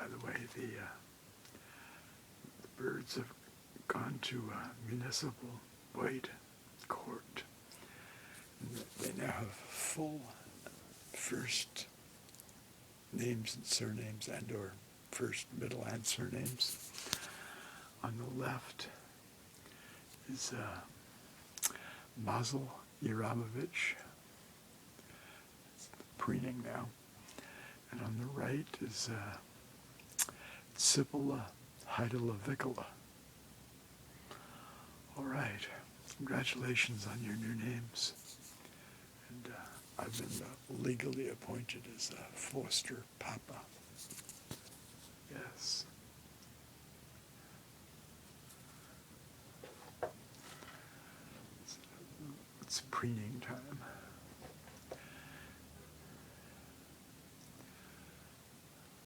the way, the birds have gone to municipal white court. And they now have full first names and surnames and/or first, middle, and surnames. On the left is Mazelele Yoramavitch. It's preening now. And on the right is Tsipale, Heidyle-Vickele. All right. Congratulations on your new names. And I've been legally appointed as a foster papa. Yes. It's preening time.